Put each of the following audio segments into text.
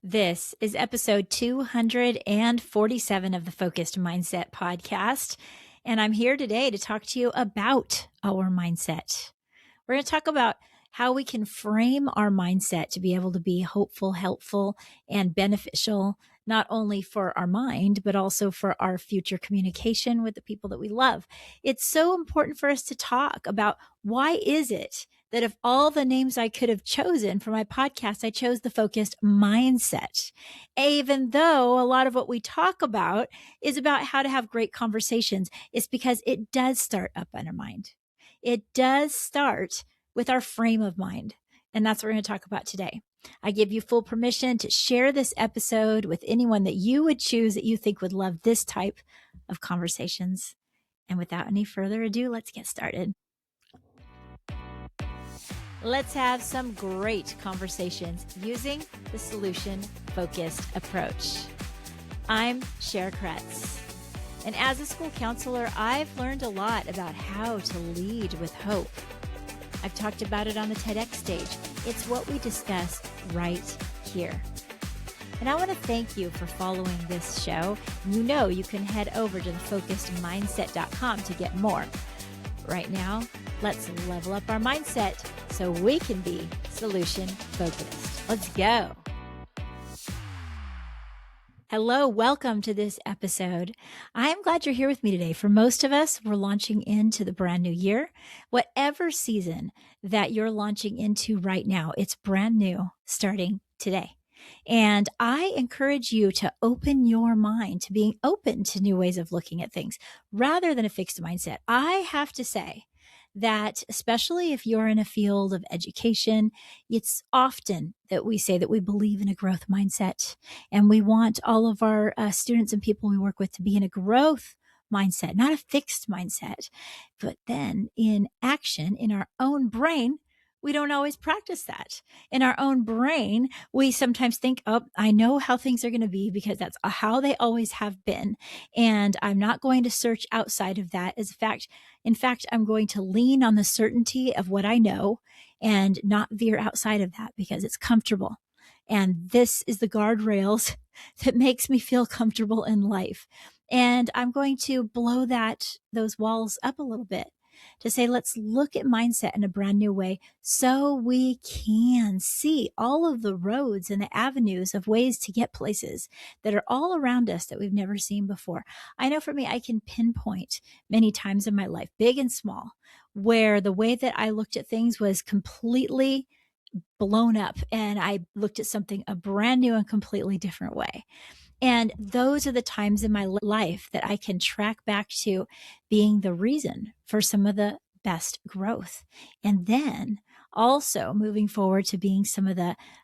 This is episode 247 of the Focused Mindset podcast. And I'm here today to talk to you about our mindset. We're going to talk about how we can frame our mindset to be able to be hopeful, helpful, and beneficial, not only for our mind, but also for our future communication with the people that we love. It's so important for us to talk about why is it that of all the names I could have chosen for my podcast, I chose the Focused Mindset. Even though a lot of what we talk about is about how to have great conversations, it's because it does start up in our mind. It does start with our frame of mind. And that's what we're going to talk about today. I give you full permission to share this episode with anyone that you would choose that you think would love this type of conversations. And without any further ado, let's get started. Let's have some great conversations using the solution-focused approach. I'm Cher. And as a school counselor, I've learned a lot about how to lead with hope. I've talked about it on the TEDx stage. It's what we discuss right here. And I want to thank you for following this show. You know you can head over to thefocusedmindset.com to get more. Right now, let's level up our mindset so we can be solution focused. Let's go. Hello, welcome to this episode. I'm glad you're here with me today. For most of us, we're launching into the brand new year. Whatever season that you're launching into right now, it's brand new starting today. And I encourage you to open your mind to being open to new ways of looking at things rather than a fixed mindset. I have to say that especially if you're in a field of education, it's often that we say that we believe in a growth mindset and we want all of our students and people we work with to be in a growth mindset, not a fixed mindset. But then in action, in our own brain, we don't always practice that. In our own brain, we sometimes think, oh, I know how things are going to be because that's how they always have been. And I'm not going to search outside of that. In fact, I'm going to lean on the certainty of what I know and not veer outside of that because it's comfortable. And this is the guardrails that makes me feel comfortable in life. And I'm going to blow those walls up a little bit to say, let's look at mindset in a brand new way so we can see all of the roads and the avenues of ways to get places that are all around us that we've never seen before. I know for me, I can pinpoint many times in my life, big and small, where the way that I looked at things was completely blown up and I looked at something a brand new and completely different way. And those are the times in my life that I can track back to being the reason for some of the best growth. And then also moving forward to being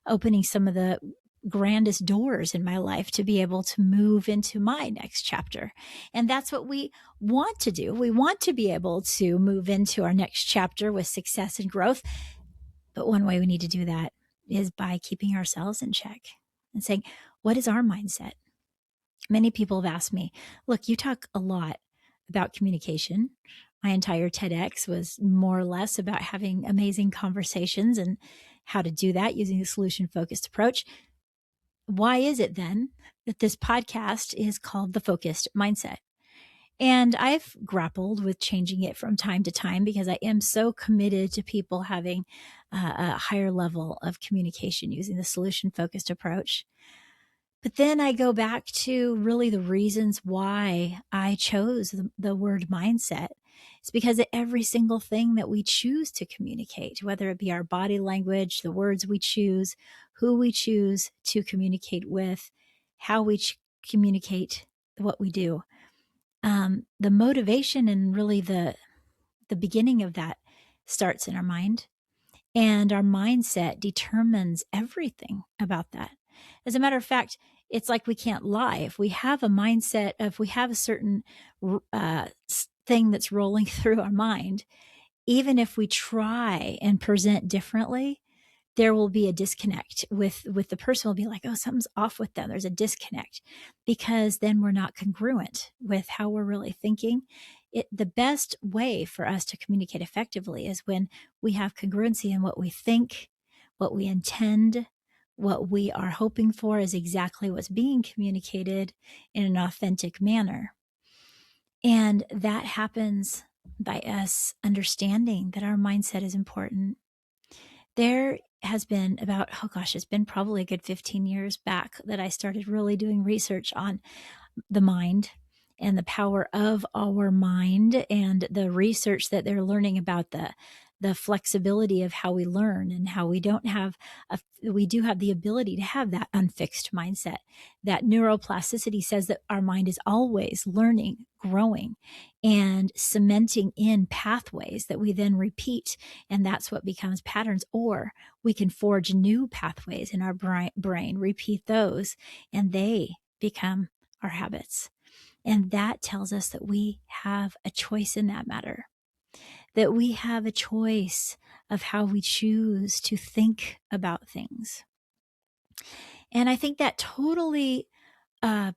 opening some of the grandest doors in my life to be able to move into my next chapter. And that's what we want to do. We want to be able to move into our next chapter with success and growth. But one way we need to do that is by keeping ourselves in check and saying, what is our mindset? Many people have asked me, look, you talk a lot about communication. My entire TEDx was more or less about having amazing conversations and how to do that using the solution-focused approach. Why is it then that this podcast is called The Focused Mindset? And I've grappled with changing it from time to time because I am so committed to people having a higher level of communication using the solution-focused approach. But then I go back to really the reasons why I chose the word mindset. It's because of every single thing that we choose to communicate, whether it be our body language, the words we choose, who we choose to communicate with, how we communicate what we do. The motivation and really the beginning of that starts in our mind. And our mindset determines everything about that. As a matter of fact, it's like we can't lie. If we have a mindset, if we have a certain thing that's rolling through our mind, even if we try and present differently, there will be a disconnect with the person will be like, oh, something's off with them. There's a disconnect because then we're not congruent with how we're really thinking. The best way for us to communicate effectively is when we have congruency in what we think, what we intend, what we are hoping for is exactly what's being communicated in an authentic manner. And that happens by us understanding that our mindset is important. There has been it's been probably a good 15 years back that I started really doing research on the mind and the power of our mind, and the research that they're learning about the flexibility of how we learn, and how we do have the ability to have that unfixed mindset. That neuroplasticity says that our mind is always learning, growing, and cementing in pathways that we then repeat, and that's what becomes patterns. Or we can forge new pathways in our brain, repeat those, and they become our habits. And that tells us that we have a choice in that matter, that we have a choice of how we choose to think about things. And I think that totally, I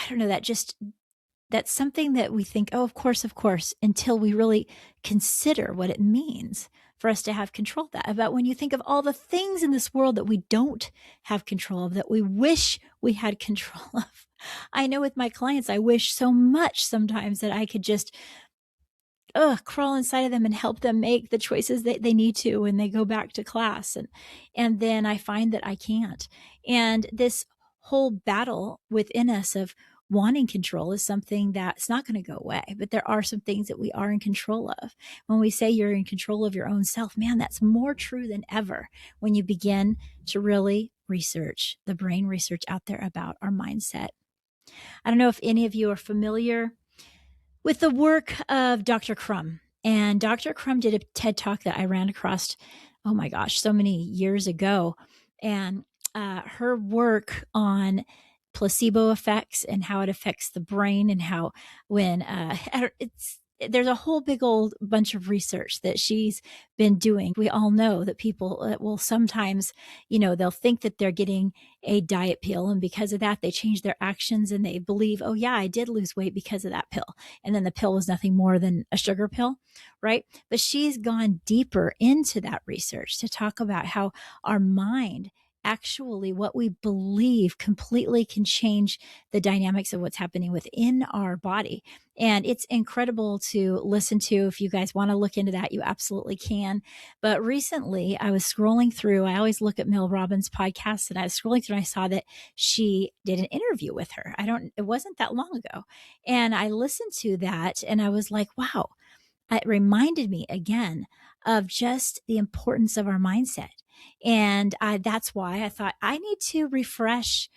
don't know, that's something that we think, oh, of course, until we really consider what it means for us to have control of that. About when you think of all the things in this world that we don't have control of, that we wish we had control of. I know with my clients, I wish so much sometimes that I could just crawl inside of them and help them make the choices that they need to when they go back to class. And then I find that I can't. And this whole battle within us of wanting control is something that's not going to go away. But there are some things that we are in control of. When we say you're in control of your own self, man, that's more true than ever when you begin to really research the brain research out there about our mindset. I don't know if any of you are familiar with the work of Dr. Crum. And Dr. Crum did a TED Talk that I ran across, oh my gosh, so many years ago. And her work on placebo effects and how it affects the brain, and how there's a whole big old bunch of research that she's been doing. We all know that people will sometimes, they'll think that they're getting a diet pill, and because of that, they change their actions and they believe, oh yeah, I did lose weight because of that pill. And then the pill was nothing more than a sugar pill, right? But she's gone deeper into that research to talk about how our mind, actually what we believe, completely can change the dynamics of what's happening within our body. And it's incredible to listen to. If you guys want to look into that, you absolutely can. But recently I was scrolling through, I always look at Mel Robbins' podcast, and I was scrolling through and I saw that she did an interview with her. It wasn't that long ago. And I listened to that and I was like, wow, it reminded me again of just the importance of our mindset. And that's why I thought I need to refresh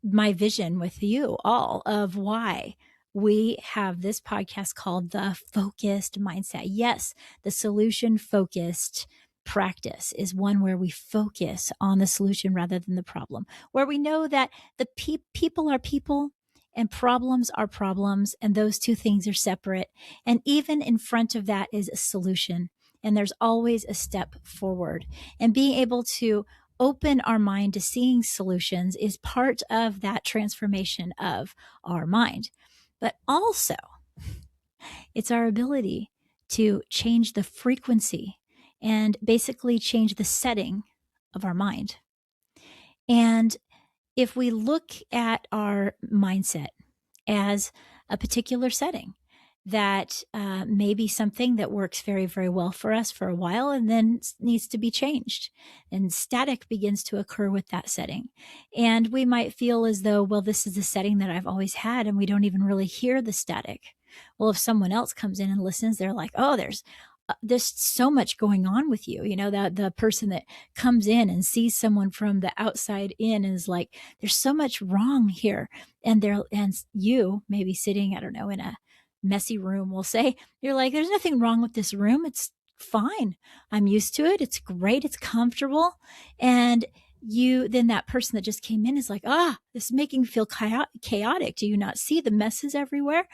my vision with you all of why we have this podcast called The Focused Mindset. Yes, the solution focused practice is one where we focus on the solution rather than the problem, where we know that the people are people and problems are problems, and those two things are separate. And even in front of that is a solution, and there's always a step forward. And being able to open our mind to seeing solutions is part of that transformation of our mind. But also, it's our ability to change the frequency and basically change the setting of our mind. And if we look at our mindset as a particular setting, that may be something that works very, very well for us for a while and then needs to be changed. And static begins to occur with that setting. And we might feel as though, well, this is the setting that I've always had, and we don't even really hear the static. Well, if someone else comes in and listens, they're like, oh, there's so much going on with you. That the person that comes in and sees someone from the outside in is like, there's so much wrong here. And you may be sitting, I don't know, in a messy room, we'll say, you're like, there's nothing wrong with this room. It's fine. I'm used to it. It's great. It's comfortable. And then that person that just came in is like, this is making me feel chaotic. Do you not see the messes everywhere?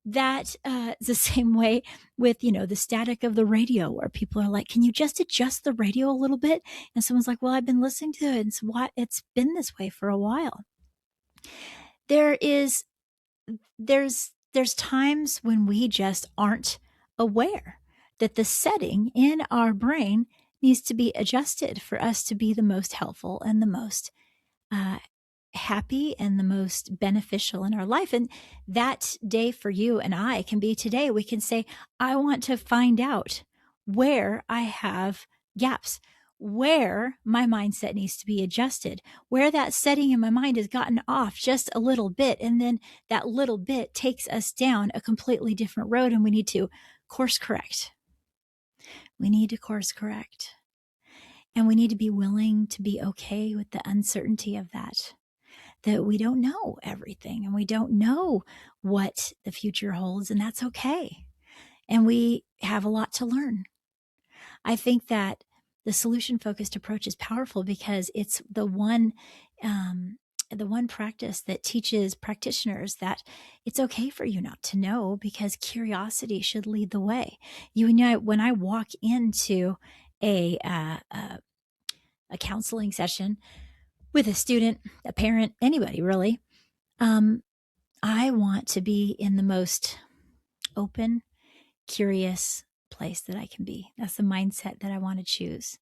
That is the same way with, the static of the radio, where people are like, can you just adjust the radio a little bit? And someone's like, well, I've been listening to it. And it's been this way for a while. There's times when we just aren't aware that the setting in our brain needs to be adjusted for us to be the most helpful and the most uh, happy and the most beneficial in our life. And that day for you and I can be today. We can say, I want to find out where I have gaps, where my mindset needs to be adjusted, where that setting in my mind has gotten off just a little bit. And then that little bit takes us down a completely different road, and we need to course correct. We need to course correct. And we need to be willing to be okay with the uncertainty of that we don't know everything and we don't know what the future holds, and that's okay. And we have a lot to learn. I think that the solution focused approach is powerful because it's the one practice that teaches practitioners that it's okay for you not to know, because curiosity should lead the way. You and I, when I walk into a counseling session with a student, a parent, anybody really, I want to be in the most open, curious place that I can be. That's the mindset that I want to choose.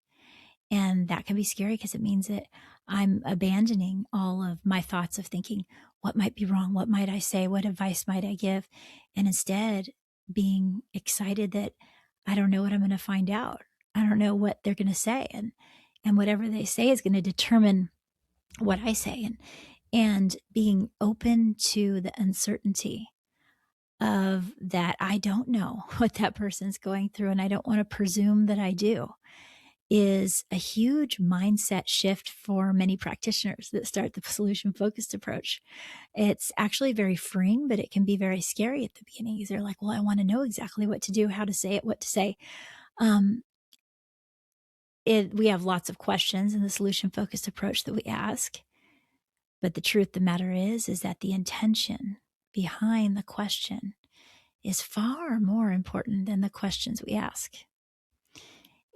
And that can be scary because it means that I'm abandoning all of my thoughts of thinking, what might be wrong? What might I say? What advice might I give? And instead being excited that I don't know what I'm going to find out. I don't know what they're going to say. And whatever they say is going to determine what I say. And being open to the uncertainty of that I don't know what that person's going through, and I don't want to presume that I do, is a huge mindset shift for many practitioners that start the solution focused approach. It's actually very freeing, but it can be very scary at the beginning because they're like, well, I want to know exactly what to do, how to say it, what to say. We have lots of questions in the solution focused approach that we ask. But the truth of the matter is that the intention behind the question is far more important than the questions we ask.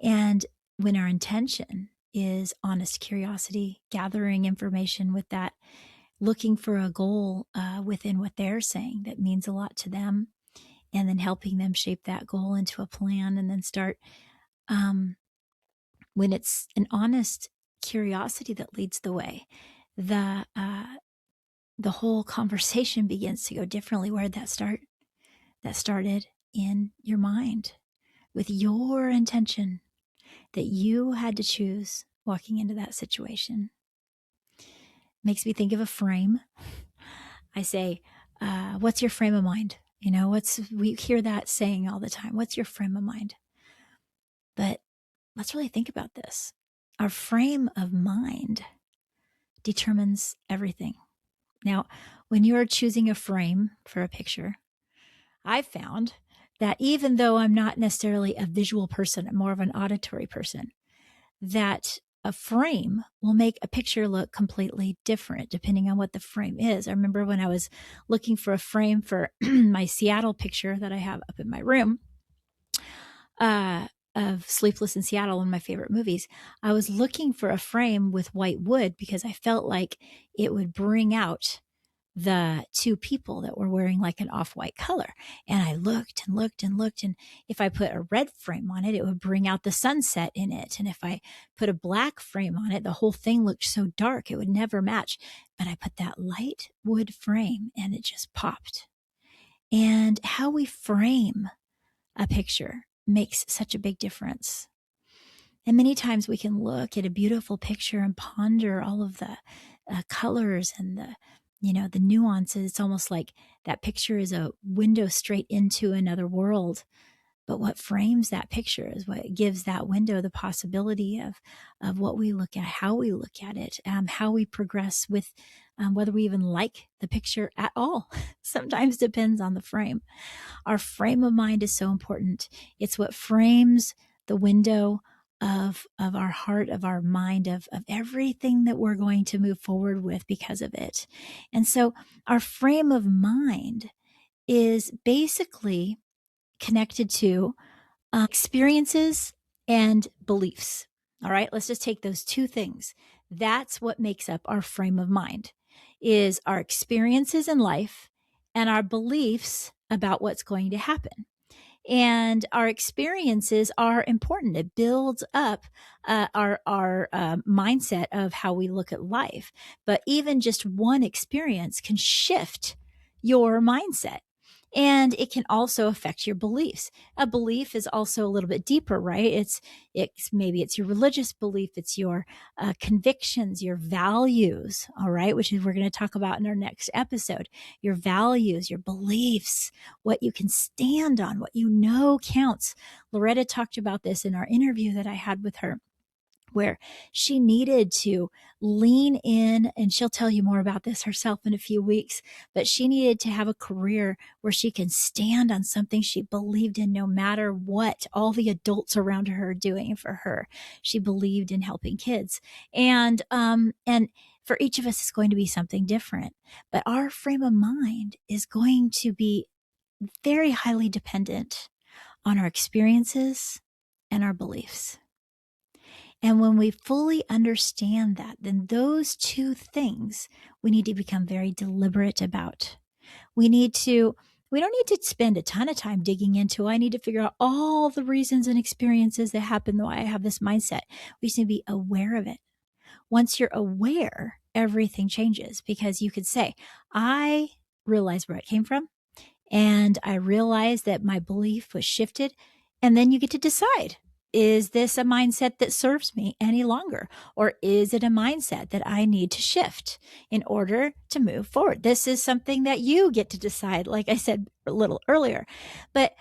And when our intention is honest curiosity, gathering information with that, looking for a goal within what they're saying that means a lot to them, and then helping them shape that goal into a plan, and then start, when it's an honest curiosity that leads the way, the whole conversation begins to go differently. Where did that start? That started in your mind with your intention that you had to choose walking into that situation. Makes me think of a frame. I say, what's your frame of mind? You know, we hear that saying all the time. What's your frame of mind? But let's really think about this. Our frame of mind determines everything. Now, when you're choosing a frame for a picture, I've found that even though I'm not necessarily a visual person, I'm more of an auditory person, that a frame will make a picture look completely different depending on what the frame is. I remember when I was looking for a frame for my Seattle picture that I have up in my room, of Sleepless in Seattle, one of my favorite movies, I was looking for a frame with white wood because I felt like it would bring out the two people that were wearing like an off-white color. And I looked and looked and looked. And if I put a red frame on it, it would bring out the sunset in it. And if I put a black frame on it, the whole thing looked so dark, it would never match. But I put that light wood frame and it just popped. And how we frame a picture makes such a big difference. And many times we can look at a beautiful picture and ponder all of the colors and the nuances. It's almost like that picture is a window straight into another world. But what frames that picture is what gives that window the possibility of what we look at, how we look at it, how we progress with whether we even like the picture at all. Sometimes depends on the frame. Our frame of mind is so important. It's what frames the window of our heart, of our mind, of everything that we're going to move forward with because of it. And so our frame of mind is basically connected to experiences and beliefs. All right, let's just take those two things. That's what makes up our frame of mind, is our experiences in life and our beliefs about what's going to happen. And our experiences are important. It builds up our mindset of how we look at life. But even just one experience can shift your mindset. And it can also affect your beliefs. A belief is also a little bit deeper, right? It's maybe it's your religious belief, it's your convictions, your values, all right, which is we're going to talk about in our next episode. Your values, your beliefs, what you can stand on, what you know counts. Loretta talked about this in our interview that I had with her, where she needed to lean in, and she'll tell you more about this herself in a few weeks, but she needed to have a career where she can stand on something she believed in no matter what all the adults around her are doing for her. She believed in helping kids. And for each of us, it's going to be something different, but our frame of mind is going to be very highly dependent on our experiences and our beliefs. And when we fully understand that, then those two things we need to become very deliberate about. We don't need to spend a ton of time digging into, I need to figure out all the reasons and experiences that happen why I have this mindset. We just need to be aware of it. Once you're aware, everything changes, because you could say, I realize where it came from, and I realized that my belief was shifted. And then you get to decide, is this a mindset that serves me any longer? Or is it a mindset that I need to shift in order to move forward? This is something that you get to decide, like I said a little earlier. But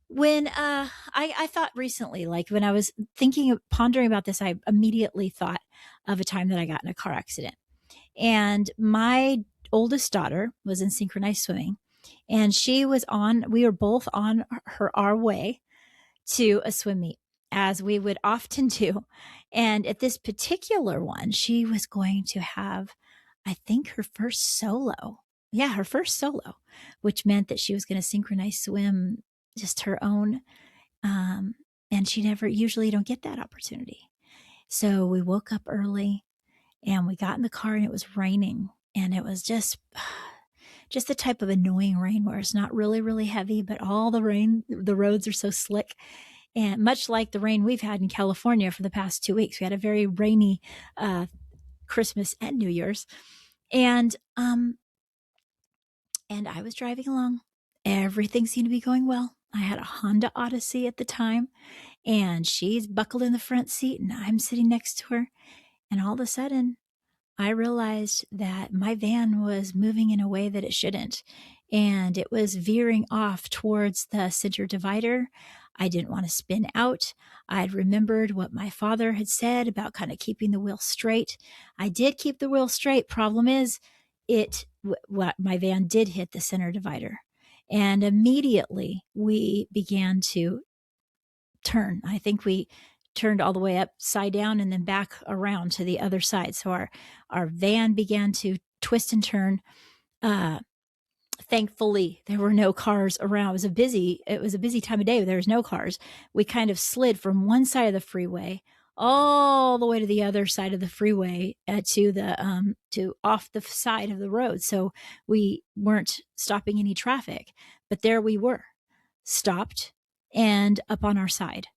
when I thought recently, like when I was pondering about this, I immediately thought of a time that I got in a car accident. And my oldest daughter was in synchronized swimming, and we were both on our way to a swim meet, as we would often do. And at this particular one, she was going to have, I think, her first solo. Yeah, her first solo, which meant that she was going to synchronize swim just her own. And she never, usually don't get that opportunity. So we woke up early and we got in the car, and it was raining, and it was just the type of annoying rain where it's not really, really heavy, but all the rain, the roads are so slick. And much like the rain we've had in California for the past 2 weeks, we had a very rainy Christmas and New Year's. And I was driving along. Everything seemed to be going well. I had a Honda Odyssey at the time, and she's buckled in the front seat, and I'm sitting next to her. And all of a sudden, I realized that my van was moving in a way that it shouldn't, and it was veering off towards the center divider. I didn't want to spin out. I'd remembered what my father had said about kind of keeping the wheel straight. I did keep the wheel straight. Problem is, my van did hit the center divider, and immediately we began to turn. I think we turned all the way upside down and then back around to the other side. So our van began to twist and turn. Thankfully, there were no cars around. It was a busy time of day. There was no cars. We kind of slid from one side of the freeway all the way to the other side of the freeway, to off the side of the road. So we weren't stopping any traffic, but there we were, stopped and up on our side.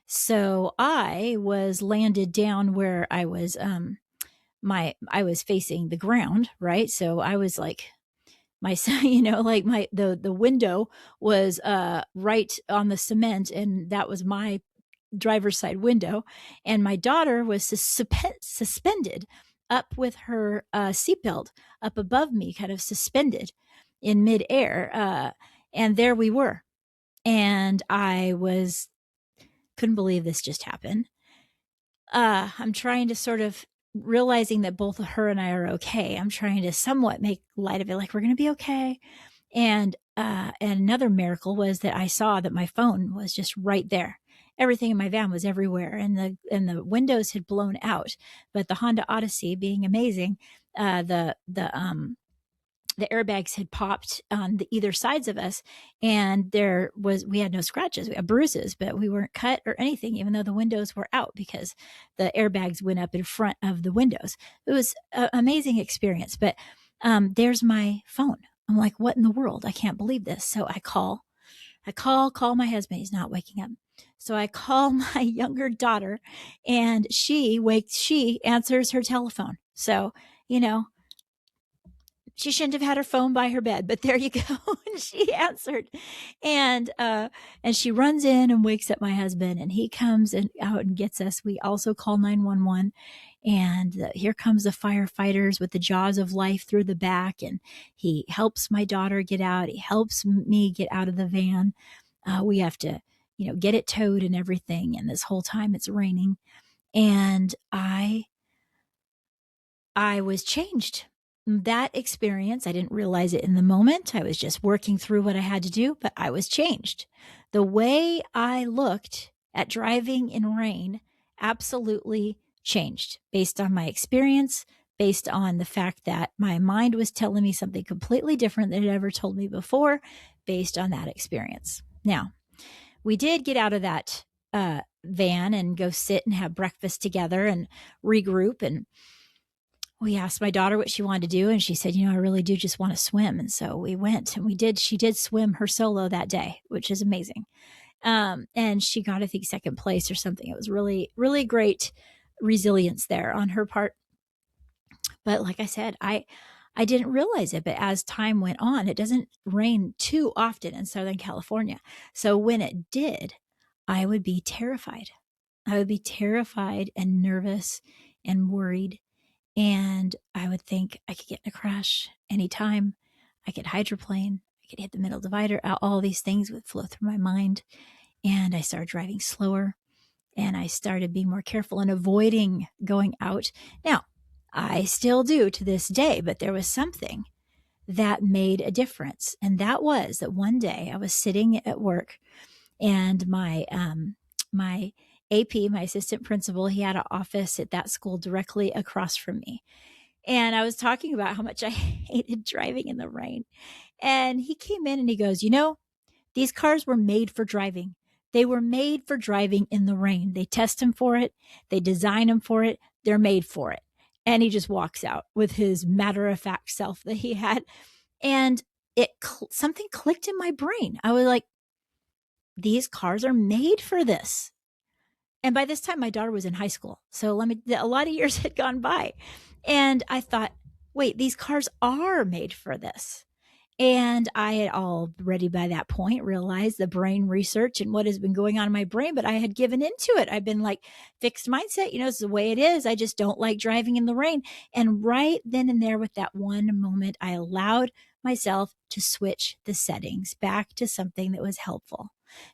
So I was landed down where I was, I was facing the ground, right? So I was like, the window was right on the cement, and that was my driver's side window. And my daughter was suspended up with her seatbelt up above me, kind of suspended in midair. And there we were. And couldn't believe this just happened. I'm trying to sort of realizing that both her and I are okay. I'm trying to somewhat make light of it, like we're going to be okay. And another miracle was that I saw that my phone was just right there. Everything in my van was everywhere, and the windows had blown out. But the Honda Odyssey, being amazing, the airbags had popped on the either sides of us, and we had no scratches. We had bruises, but we weren't cut or anything, even though the windows were out, because the airbags went up in front of the windows. It was an amazing experience. But there's my phone. I'm like, what in the world? I can't believe this. So I call I call my husband. He's not waking up. So I call my younger daughter, and she answers her telephone. So, you know, she shouldn't have had her phone by her bed, but there you go. And she answered, and she runs in and wakes up my husband, and he comes out and gets us. We also call 911, and here comes the firefighters with the jaws of life through the back, and he helps my daughter get out. He helps me get out of the van. We have to, get it towed and everything. And this whole time it's raining, and I was changed. That experience, I didn't realize it in the moment. I was just working through what I had to do, but I was changed. The way I looked at driving in rain absolutely changed based on my experience, based on the fact that my mind was telling me something completely different than it ever told me before, based on that experience. Now, we did get out of that van and go sit and have breakfast together and regroup, and we asked my daughter what she wanted to do, and she said, I really do just want to swim. And so we went, and she did swim her solo that day, which is amazing. And she got, I think, second place or something. It was really, really great resilience there on her part. But like I said, I didn't realize it, but as time went on, it doesn't rain too often in Southern California. So when it did, I would be terrified. I would be terrified and nervous and worried. And I would think I could get in a crash anytime. I could hydroplane. I could hit the middle divider. All these things would flow through my mind. And I started driving slower. And I started being more careful and avoiding going out. Now, I still do to this day, but there was something that made a difference. And that was that one day I was sitting at work, and my AP, my assistant principal, he had an office at that school directly across from me. And I was talking about how much I hated driving in the rain. And he came in and he goes, these cars were made for driving. They were made for driving in the rain. They test them for it. They design them for it. They're made for it. And he just walks out with his matter-of-fact self that he had. And something clicked in my brain. I was like, these cars are made for this. And by this time, my daughter was in high school. So a lot of years had gone by. And I thought, wait, these cars are made for this. And I had already by that point realized the brain research and what has been going on in my brain, but I had given into it. I've been like, fixed mindset, it's the way it is. I just don't like driving in the rain. And right then and there, with that one moment, I allowed myself to switch the settings back to something that was helpful.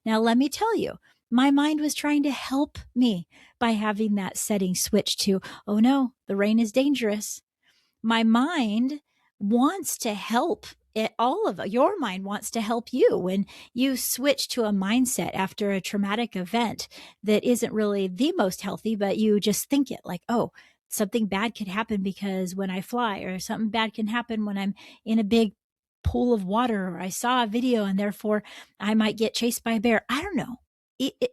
Now, let me tell you, my mind was trying to help me by having that setting switched to, oh no, the rain is dangerous. My mind wants to help your mind wants to help you when you switch to a mindset after a traumatic event that isn't really the most healthy, but you just think it like, oh, something bad could happen because when I fly, or something bad can happen when I'm in a big pool of water, or I saw a video and therefore I might get chased by a bear. I don't know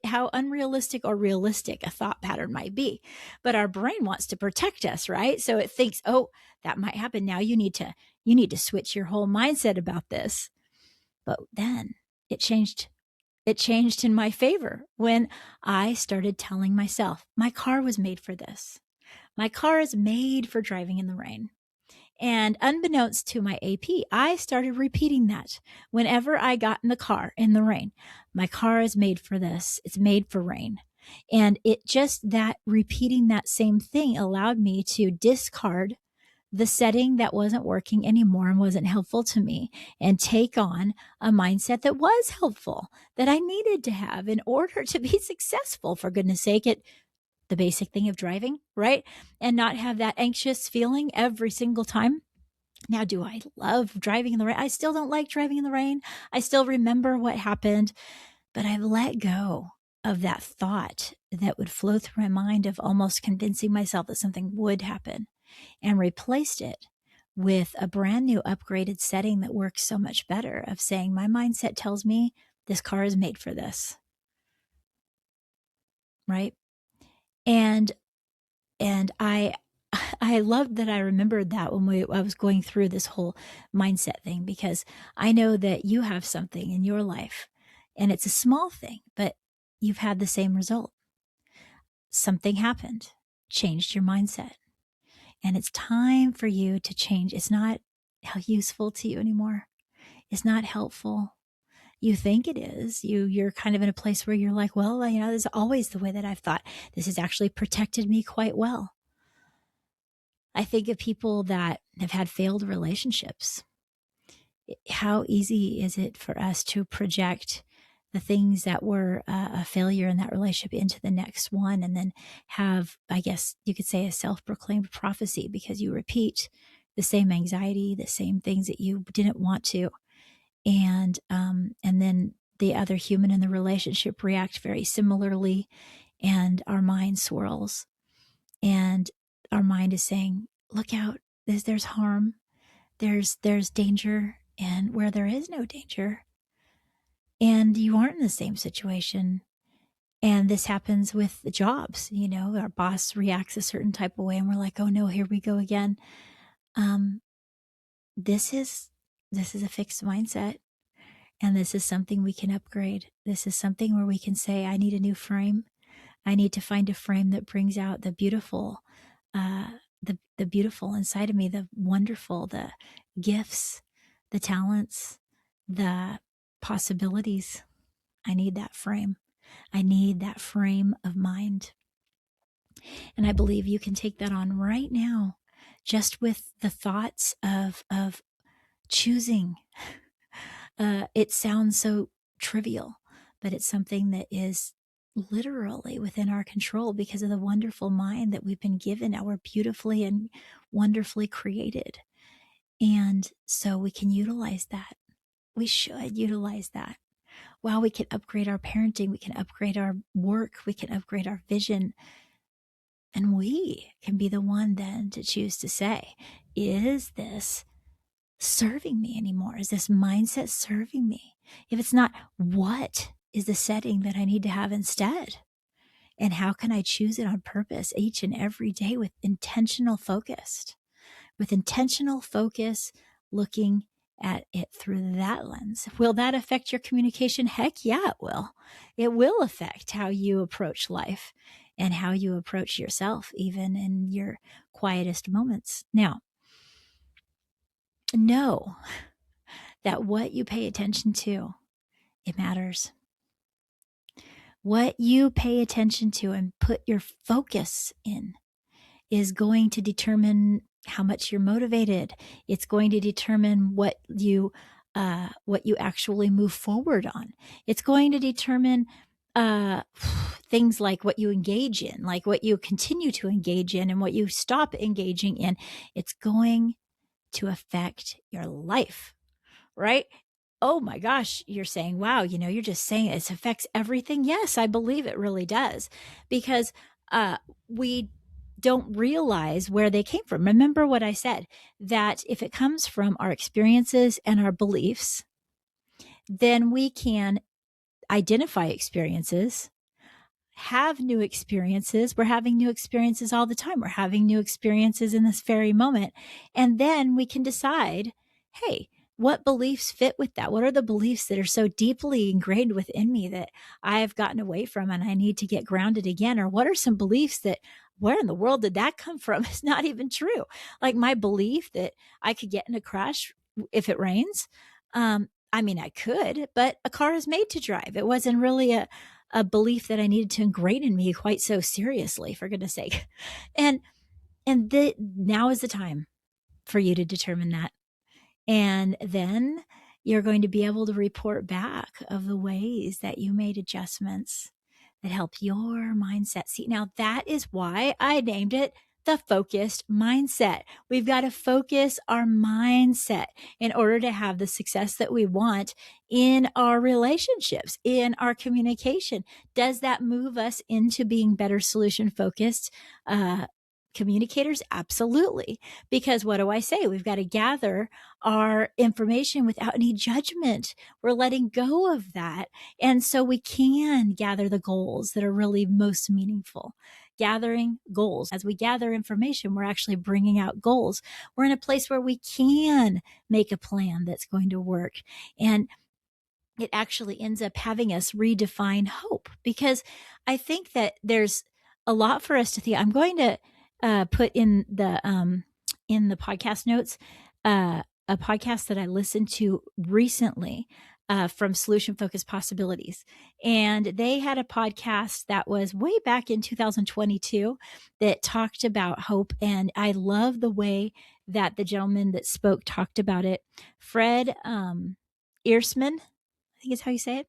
how unrealistic or realistic a thought pattern might be, but our brain wants to protect us, right? So it thinks, oh, that might happen. Now you need to switch your whole mindset about this. But then it changed in my favor when I started telling myself, my car was made for this. My car is made for driving in the rain. And unbeknownst to my AP, I started repeating that whenever I got in the car in the rain. My car is made for this. It's made for rain. And that repeating that same thing allowed me to discard the setting that wasn't working anymore and wasn't helpful to me, and take on a mindset that was helpful, that I needed to have in order to be successful, for goodness sake, at the basic thing of driving, right? And not have that anxious feeling every single time. Now, do I love driving in the rain? I still don't like driving in the rain. I still remember what happened, but I've let go of that thought that would flow through my mind of almost convincing myself that something would happen, and replaced it with a brand new upgraded setting that works so much better, of saying, my mindset tells me this car is made for this, right? And I loved that I remembered that when I was going through this whole mindset thing, because I know that you have something in your life And it's a small thing, but you've had the same result. Something happened, changed your mindset. And it's time for you to change. It's not useful to you anymore. It's not helpful. You think it is. You're kind of in a place where you're like, well, this is always the way that I've thought. This has actually protected me quite well. I think of people that have had failed relationships. How easy is it for us to project the things that were a failure in that relationship into the next one, and then have, I guess you could say, a self-proclaimed prophecy, because you repeat the same anxiety, the same things that you didn't want to. And then the other human in the relationship react very similarly, and our mind swirls, and our mind is saying, look out, there's harm, there's danger, and where there is no danger, and you aren't in the same situation. And this happens with the jobs. Our boss reacts a certain type of way, and we're like, oh no, here we go again. This is a fixed mindset. And this is something we can upgrade. This is something where we can say, I need a new frame. I need to find a frame that brings out the beautiful, the beautiful inside of me, the wonderful, the gifts, the talents, the possibilities. I need that frame. I need that frame of mind. And I believe you can take that on right now, just with the thoughts of choosing. It sounds so trivial, but it's something that is literally within our control because of the wonderful mind that we've been given. Now we're beautifully and wonderfully created. And so we can utilize that. We should utilize that. While we can upgrade our parenting, we can upgrade our work, we can upgrade our vision. And we can be the one then to choose to say, is this serving me anymore? Is this mindset serving me? If it's not, what is the setting that I need to have instead? And how can I choose it on purpose each and every day with intentional focus? With intentional focus, looking at it through that lens. Will that affect your communication? Heck yeah, it will. It will affect how you approach life and how you approach yourself, even in your quietest moments. Now, know that what you pay attention to, it matters. What you pay attention to and put your focus in is going to determine how much you're motivated. It's going to determine what you actually move forward on. It's going to determine things like what you engage in, like what you continue to engage in and what you stop engaging in. It's going to affect your life, right? Oh my gosh, you're saying, wow, you're just saying it affects everything. Yes, I believe it really does, because we don't realize where they came from. Remember what I said, that if it comes from our experiences and our beliefs, then we can identify experiences, have new experiences. We're having new experiences all the time. We're having new experiences in this very moment. And then we can decide, hey, what beliefs fit with that? What are the beliefs that are so deeply ingrained within me that I've gotten away from and I need to get grounded again? Or what are some beliefs that, where in the world did that come from? It's not even true. Like my belief that I could get in a crash if it rains. I could, but a car is made to drive. It wasn't really a belief that I needed to ingrain in me quite so seriously, for goodness sake. And now is the time for you to determine that. And then you're going to be able to report back of the ways that you made adjustments that help your mindset. See, now that is why I named it the focused mindset. We've got to focus our mindset in order to have the success that we want in our relationships, in our communication. Does that move us into being better solution focused communicators? Absolutely. Because what do I say? We've got to gather our information without any judgment. We're letting go of that. And so we can gather the goals that are really most meaningful. Gathering goals. As we gather information, we're actually bringing out goals. We're in a place where we can make a plan that's going to work. And it actually ends up having us redefine hope, because I think that there's a lot for us to think. I'm going to put in the podcast notes a podcast that I listened to recently from Solution Focused Possibilities, and they had a podcast that was way back in 2022 that talked about hope, and I love the way that the gentleman that spoke talked about it. Fred Earsman, I think is how you say it.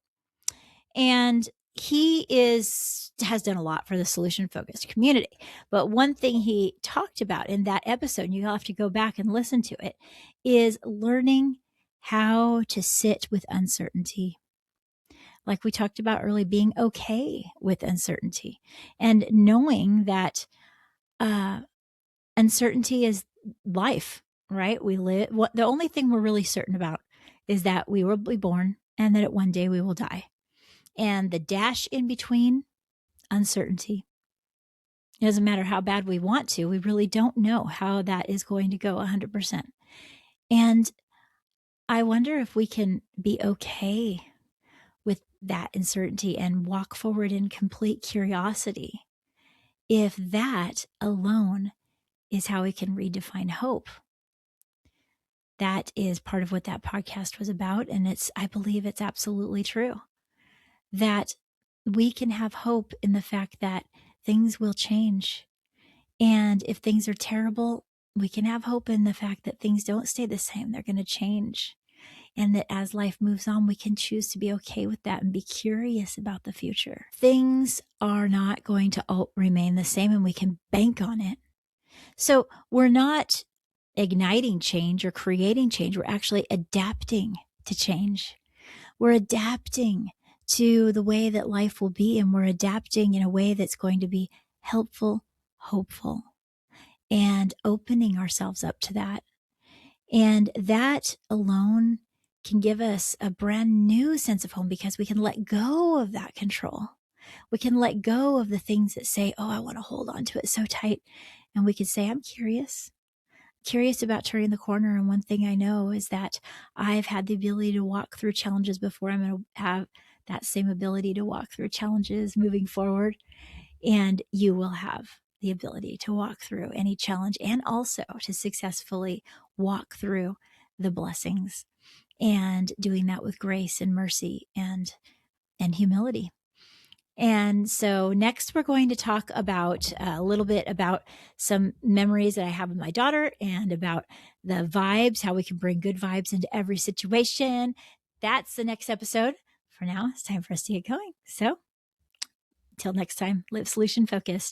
And he has done a lot for the solution focused community. But one thing he talked about in that episode, and you'll have to go back and listen to it, is learning how to sit with uncertainty. Like we talked about earlier, being okay with uncertainty and knowing that uncertainty is life, right? We live, the only thing we're really certain about is that we will be born and that one day we will die. And the dash in between, uncertainty. It doesn't matter how bad we want to, we really don't know how that is going to go 100%. And I wonder if we can be okay with that uncertainty and walk forward in complete curiosity, if that alone is how we can redefine hope. That is part of what that podcast was about. And I believe it's absolutely true that we can have hope in the fact that things will change. And if things are terrible, we can have hope in the fact that things don't stay the same. They're going to change. And that as life moves on, we can choose to be okay with that and be curious about the future. Things are not going to remain the same, and we can bank on it. So we're not igniting change or creating change. We're actually adapting to change. We're adapting to the way that life will be, and we're adapting in a way that's going to be helpful, hopeful, and opening ourselves up to that. And that alone can give us a brand new sense of home, because we can let go of that control. We can let go of the things that say, oh, I want to hold on to it so tight. And we can say, I'm curious about turning the corner. And one thing I know is that I've had the ability to walk through challenges before. I'm going to have that same ability to walk through challenges moving forward. And you will have the ability to walk through any challenge, and also to successfully walk through the blessings, and doing that with grace and mercy and humility. And so next we're going to talk about a little bit about some memories that I have with my daughter, and about the vibes, how we can bring good vibes into every situation. That's the next episode. For now, it's time for us to get going. So until next time, live solution focused.